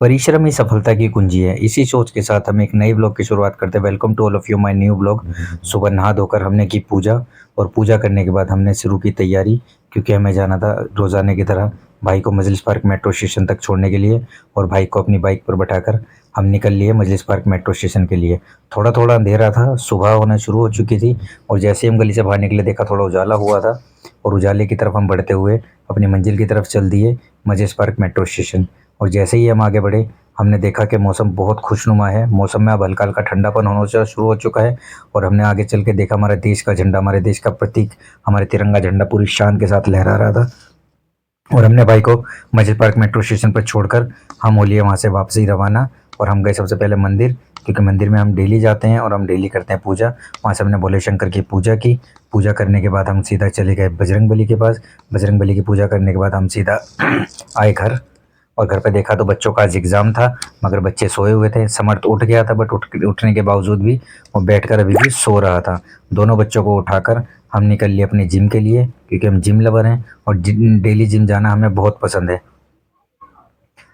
परिश्रम ही सफलता की कुंजी है। इसी सोच के साथ हम एक नए ब्लॉग की शुरुआत करते हैं। Welcome to all of you my new blog. सुबह नहा धोकर हमने की पूजा और पूजा करने के बाद हमने शुरू की तैयारी, क्योंकि हमें जाना था रोज़ाने की तरह भाई को मजलिस पार्क मेट्रो स्टेशन तक छोड़ने के लिए। और भाई को अपनी बाइक पर बैठाकर हम निकल लिए मजलिस पार्क मेट्रो स्टेशन के लिए। थोड़ा थोड़ा अंधेरा था, सुबह होना शुरू हो चुकी थी और जैसे ही हम गली से बाहर निकले देखा थोड़ा उजाला हुआ था और उजाले की तरफ हम बढ़ते हुए अपनी मंजिल की तरफ चल दिए, मजलिस पार्क मेट्रो स्टेशन। और जैसे ही हम आगे बढ़े हमने देखा कि मौसम बहुत खुशनुमा है। मौसम में अब हल्का हल्का ठंडापन होना शुरू हो चुका है और हमने आगे चल के देखा हमारे देश का झंडा, हमारे देश का प्रतीक, हमारे तिरंगा झंडा पूरी शान के साथ लहरा रहा था। और हमने भाई को मस्जिद पार्क मेट्रो स्टेशन पर छोड़कर हम हो लिए वहाँ से वापसी रवाना। और हम गए सबसे पहले मंदिर, क्योंकि मंदिर में हम डेली जाते हैं और हम डेली करते हैं पूजा। वहाँ से हमने भोले शंकर की पूजा की। पूजा करने के बाद हम सीधा चले गए बजरंगबली के पास। बजरंगबली की पूजा करने के बाद हम सीधा आए घर। और घर पे देखा तो बच्चों का आज एग्ज़ाम था, मगर बच्चे सोए हुए थे। समर्थ उठ गया था, बट उठने के बावजूद भी वो बैठकर अभी भी सो रहा था। दोनों बच्चों को उठाकर हम निकल लिए अपने जिम के लिए, क्योंकि हम जिम लवर हैं और डेली जिम जाना हमें बहुत पसंद है।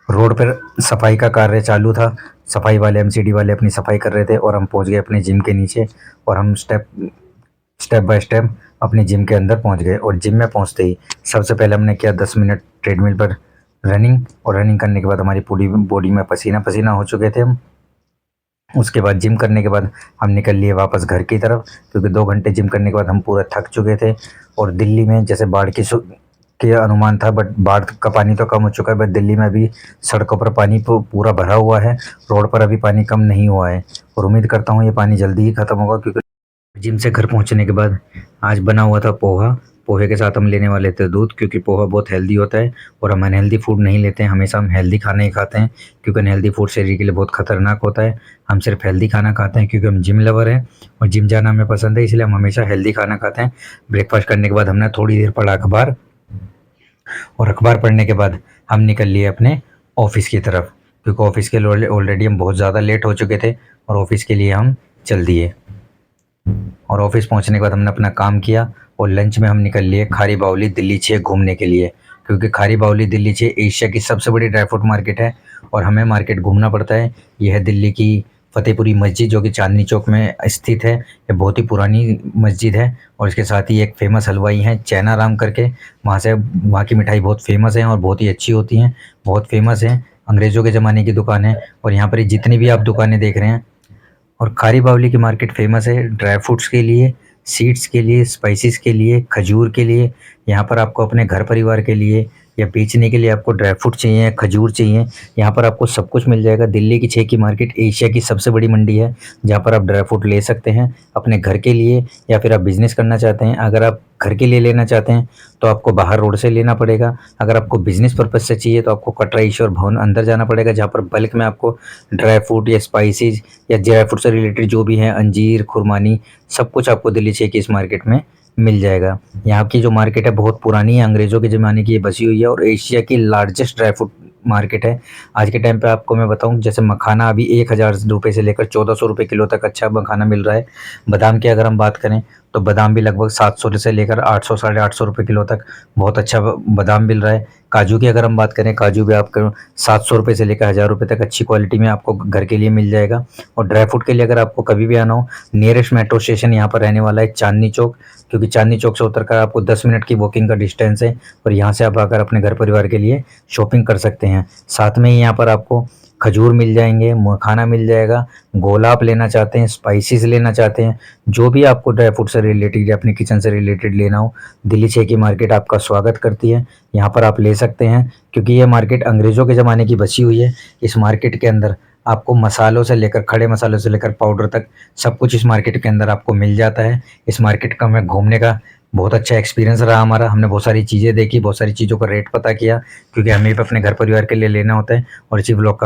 रोड पर सफाई का कार्य चालू था। सफाई वाले एमसीडी वाले अपनी सफाई कर रहे थे और हम पहुंच गए अपने जिम के नीचे। और हम स्टेप स्टेप बाय स्टेप अपने जिम के अंदर पहुंच गए। और जिम में पहुंचते ही सबसे पहले हमने किया 10 मिनट ट्रेडमिल पर रनिंग। और रनिंग करने के बाद हमारी पूरी बॉडी में पसीना पसीना हो चुके थे हम। उसके बाद जिम करने के बाद हम निकल लिए वापस घर की तरफ, क्योंकि 2 घंटे जिम करने के बाद हम पूरा थक चुके थे। और दिल्ली में जैसे बाढ़ के अनुमान था, बट बाढ़ का पानी तो कम हो चुका है, बट दिल्ली में अभी सड़कों पर पानी पूरा भरा हुआ है। रोड पर अभी पानी कम नहीं हुआ है और उम्मीद करता हूँ ये पानी जल्दी ही ख़त्म होगा। क्योंकि जिम से घर पहुंचने के बाद आज बना हुआ था पोहा। पोहे के साथ हम लेने वाले थे दूध, क्योंकि पोहा बहुत हेल्दी होता है और हम अनहेल्दी फूड नहीं लेते हैं। हमेशा हम हेल्दी खाना ही खाते हैं, क्योंकि अनहेल्दी फूड शरीर के लिए बहुत खतरनाक होता है। हम सिर्फ हेल्दी खाना खाते हैं क्योंकि हम जिम लवर हैं और जिम जाना हमें पसंद है, इसलिए हम हमेशा हेल्दी खाना खाते हैं। ब्रेकफास्ट करने के बाद हमने थोड़ी देर पढ़ा अखबार और अखबार पढ़ने के बाद हम निकल लिए अपने ऑफिस की तरफ, क्योंकि ऑफिस के लिए ऑलरेडी हम बहुत ज़्यादा लेट हो चुके थे और ऑफिस के लिए हम चल दिए। और ऑफिस पहुंचने के बाद हमने अपना काम किया और लंच में हम निकल लिए खारी बावली दिल्ली 6 घूमने के लिए, क्योंकि खारी बावली दिल्ली 6 एशिया की सबसे बड़ी ड्राई फ्रूट मार्केट है और हमें मार्केट घूमना पड़ता है। यह है दिल्ली की फतेहपुरी मस्जिद, जो कि चांदनी चौक में स्थित है। ये बहुत ही पुरानी मस्जिद है और इसके साथ ही एक फेमस हलवाई हैं चैना राम करके, वहाँ की मिठाई बहुत फेमस है और बहुत ही अच्छी होती हैं, बहुत फेमस हैं। अंग्रेज़ों के ज़माने की दुकान है और यहाँ पर जितनी भी आप दुकानें देख रहे हैं। और खारी बावली की मार्केट फेमस है ड्राई फ्रूट्स के लिए, सीड्स के लिए, स्पाइसेस के लिए, खजूर के लिए। यहाँ पर आपको अपने घर परिवार के लिए या बेचने के लिए आपको ड्राई फ्रूट चाहिए, खजूर चाहिए, यहाँ पर आपको सब कुछ मिल जाएगा। दिल्ली की 6 की मार्केट एशिया की सबसे बड़ी मंडी है, जहाँ पर आप ड्राई फ्रूट ले सकते हैं अपने घर के लिए, या फिर आप बिज़नेस करना चाहते हैं। अगर आप घर के लिए लेना चाहते हैं तो आपको बाहर रोड से लेना पड़ेगा। अगर आपको बिज़नेस पर्पज़ से चाहिए तो आपको कटरा ईश्वर भवन अंदर जाना पड़ेगा, जहाँ पर बल्क में आपको ड्राई फ्रूट या स्पाइसेस या ड्राई फ्रूट से रिलेटेड जो भी हैं, अंजीर, खुरमानी, सब कुछ आपको दिल्ली 6 की इस मार्केट में मिल जाएगा। यहाँ की जो मार्केट है बहुत पुरानी है, अंग्रेज़ों के ज़माने की ये बसी हुई है और एशिया की लार्जेस्ट ड्राई फ्रूट मार्केट है। आज के टाइम पे आपको मैं बताऊं, जैसे मखाना अभी 1000 रुपये से लेकर 1400 रुपये किलो तक अच्छा मखाना मिल रहा है। बादाम की अगर हम बात करें तो बादाम भी लगभग 700 से लेकर 800 साढ़े 800 रुपये किलो तक बहुत अच्छा बादाम मिल रहा है। काजू की अगर हम बात करें, काजू भी आपको 700 रुपये से लेकर 1000 रुपये तक अच्छी क्वालिटी में आपको घर के लिए मिल जाएगा। और ड्राई फ्रूट के लिए अगर आपको कभी भी आना हो, नियरेस्ट मेट्रो स्टेशन यहाँ पर रहने वाला है चांदनी चौक, क्योंकि चांदनी चौक से उतरकर आपको 10 मिनट की वॉकिंग का डिस्टेंस है और यहाँ से आप आकर अपने घर परिवार के लिए शॉपिंग कर सकते हैं। साथ में ही यहाँ पर आपको खजूर मिल जाएंगे, मखाना मिल जाएगा, गोला आप लेना चाहते हैं, स्पाइसेस लेना चाहते हैं, जो भी आपको ड्राई फ्रूट से रिलेटेड या अपने किचन से रिलेटेड लेना हो, दिल्ली 6 की मार्केट आपका स्वागत करती है। यहाँ पर आप ले सकते हैं, क्योंकि ये मार्केट अंग्रेज़ों के ज़माने की बची हुई है। इस मार्केट के अंदर आपको मसालों से लेकर, खड़े मसालों से लेकर पाउडर तक सब कुछ इस मार्केट के अंदर आपको मिल जाता है। इस मार्केट का हमें घूमने का बहुत अच्छा एक्सपीरियंस रहा हमारा। हमने बहुत सारी चीज़ें देखी, बहुत सारी चीज़ों का रेट पता किया, क्योंकि हमें भी अपने घर परिवार के लिए लेना होता है। और इसी ब्लॉग का